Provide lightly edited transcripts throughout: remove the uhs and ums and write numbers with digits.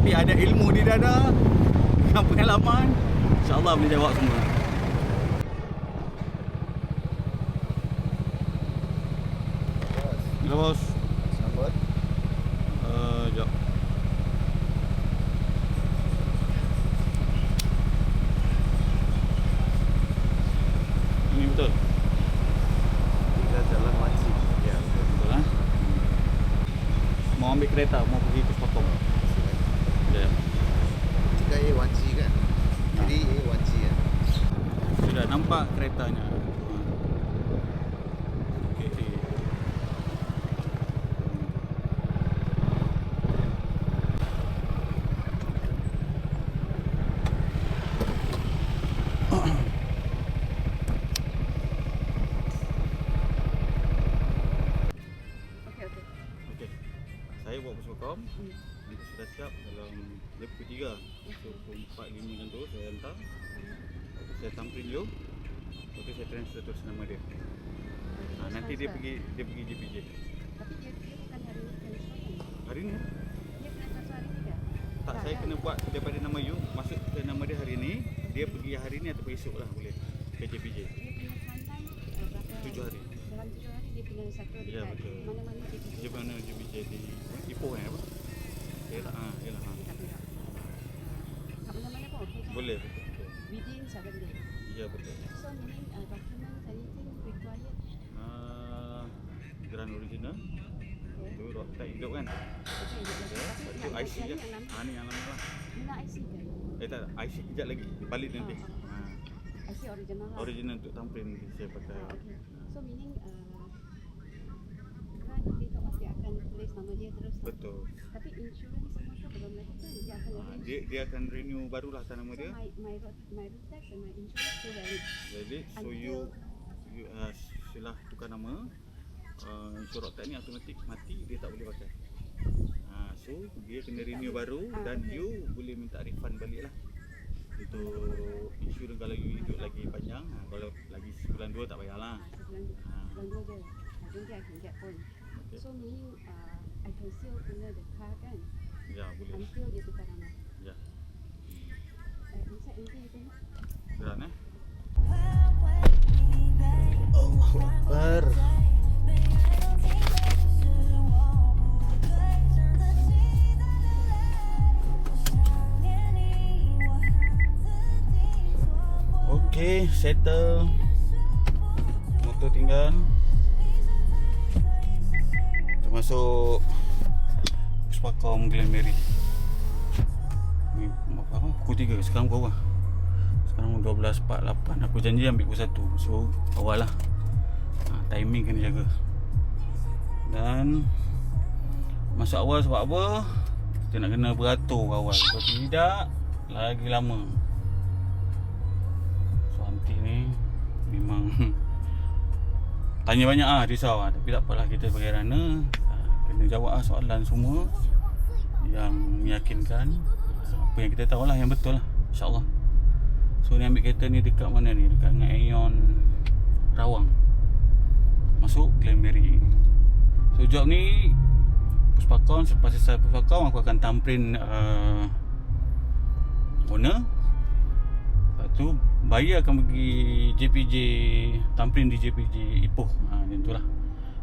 Tapi ada ilmu di dada dengan pengalaman, InsyaAllah boleh jawab semua. Bila bos? Sambut. Sekejap. Ini betul? Tinggal jalan Wanci. Ya, betul. Betul lah. Mau ambil kereta, mau pergi ke Sepotong. Ya. 3A Wanci kan? 3A Wanci kan? Sudah nampak keretanya. Okey. Okey. Saya buat Puspakom. Nanti sudah siap dalam dia pukul 3. So pukul 4, 5 macam tu saya hantar. Saya tamprin dulu. Lepas tu saya transfer terus nama dia. Nanti dia pergi JPJ. Tapi dia bukan hari ni transfer kan? Hari ni? Dia kena transfer hari ni ke? Tak, saya kena buat daripada nama you masuk ke nama dia hari ni. Dia pergi hari ni ataupun esok lah boleh ke JPJ. Dia punya timeline berapa? 7 hari. Dalam 7 hari dia kena settle Ya, dekat betul. mana-mana JPJ. Dia mana JPJ di Ipoh kan apa? Yalah, yalah. Dekat Perak. Kat mana-mana pun okey kan? Boleh, betul. Within 7 days. Ya, betul. So meaning documents anything required? Grand original. Okay. Tu tak hidup kan? Okay, Ya, lepas tu IC je. Ni yang lama lah. Guna IC ke? Tak, IC kejap lagi. Balik nanti. IC original lah. Original untuk thumbprint saya pakai. Okay. So meaning kan dia tak pasti akan tulis nama dia terus lah. Betul. Tapi insurans semua tu belum lagi kan? Dia akan arrange. Dia akan renew barulah atas nama So dia. my road tax and my insurance still valid. Jadi so you silah tukar nama. Surat tak ni automatik mati, dia tak boleh pakai. So dia kena renew baru dan okay. you boleh minta refund balik lah untuk insurans kalau you hidup lagi panjang. Kalau lagi sebulan 2 tak payahlah. Sebulan 2 je. I think I can get point. Okay. So meaning I can still guna the car kan Ya, boleh. until dia tukar nama. Ya. Inside anything you tengok? Geran Allahu Akbar. Okey, settle. Motor tinggal. Termasuk Puspakom Glenberry. Ni apa? Pukul 3 sekarang pukul berapa? Sekarang 12.48. Aku janji ambil pukul 1. So awal lah. Timing kena jaga. Dan masuk awal sebab apa? Kita nak kena beratur awal. Kalau tidak, lagi lama. So nanti ni memang tanya banyak risau tapi tak apalah, kita sebagai runner kena jawab soalan semua yang meyakinkan. Apa yang kita tahu lah yang betul lah, InsyaAllah. So ni ambil kereta ni dekat mana ni? Dekat dengan Aeon Rawang. Masuk Glenberry. So job ni Puspakom, selepas selesai Puspakom aku akan thumbprint owner. Lepas tu buyer akan pergi JPJ, thumbprint di JPJ Ipoh. Macam tu lah.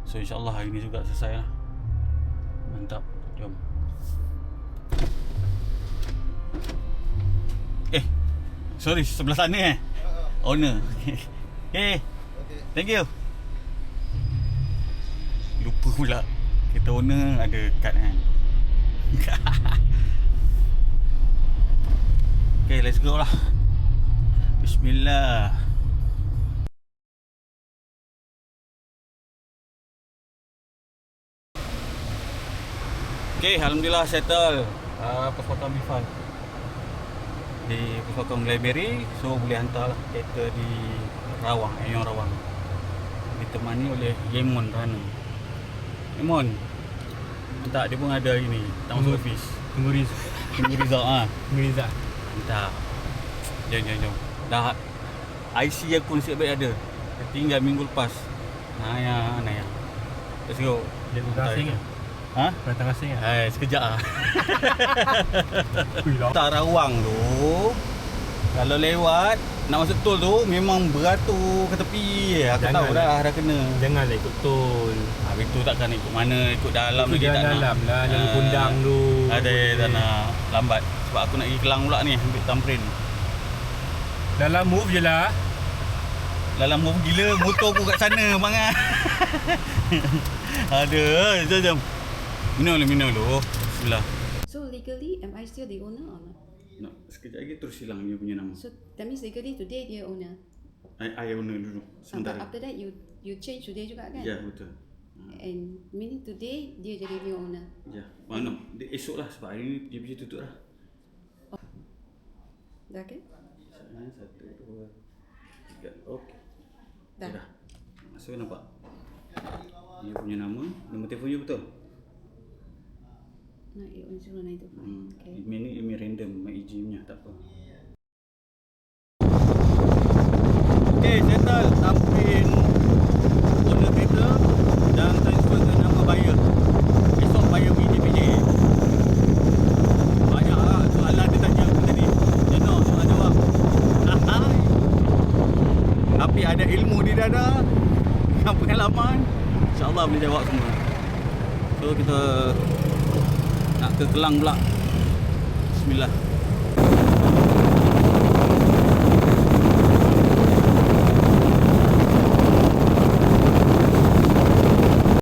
So insyaAllah hari ni juga selesai lah. Mantap. Jom. Sorry, sebelah sana owner. Okay. Thank you. Lupa pula kita owner ada kad kan. Okay, let's go lah. Bismillah. Okay, alhamdulillah settle. Puspakom Bifal di Puspakom Glenberry. So boleh hantar lah kereta di Rawang, Aeon Rawang. Ditemani oleh Yemon Rana. Yemon, tak, dia pun ada ini, tak masuk office. Tunggu result. Tunggu result Tunggu result. Mantap. Jom. Dah IC aku nasib baik ada. Tinggal minggu lepas. Naya. Let's go. Dia tu dah asing kan? Ha? Perantang asing kan? Sekejap lah. Ui lah. Tarawang tu, kalau lewat nak masuk tol tu memang beratur ke tepi. Aku Jangan tahu dah kena. Janganlah ikut tol. Habis tu takkan ikut mana, ikut dalam Ikut lagi tak jalan nak. dalam lah, jalur Kundang tu. Ada tak nak lambat. Sebab aku nak pergi Kelang pula ni, ambil thumbprint. Dalam move je lah. Dalam move gila, motor aku kat sana bang ah. Ada, jom. Minum dulu. Bismillah. So legally, am I still the owner or not? Nak sekejap lagi terus hilang dia punya nama. So that means legally today dia owner. I owner dulu But sementara. after that you change today juga kan? Ya, betul. And meaning today dia jadi new owner. Ya. Mana? Dia esok lah sebab hari ni dia bisa tutup lah. Dah kan? 1, 2, 3. Okey. Dah. Dah. Masuk nampak. Dia punya nama telefon dia betul. 981092. Okay. Email random MyEG punya, tak apa. Okey, settle thumbprint owner kereta dan transfer ke nama buyer. Esok buyer PJ. Banyak lah soalan dia tanya aku tadi. Jenuh soalan jawab. Tapi ada ilmu di dada, dengan pengalaman, InsyaAllah boleh jawab semua. So kita nak ke Kelang pula. Bismillah.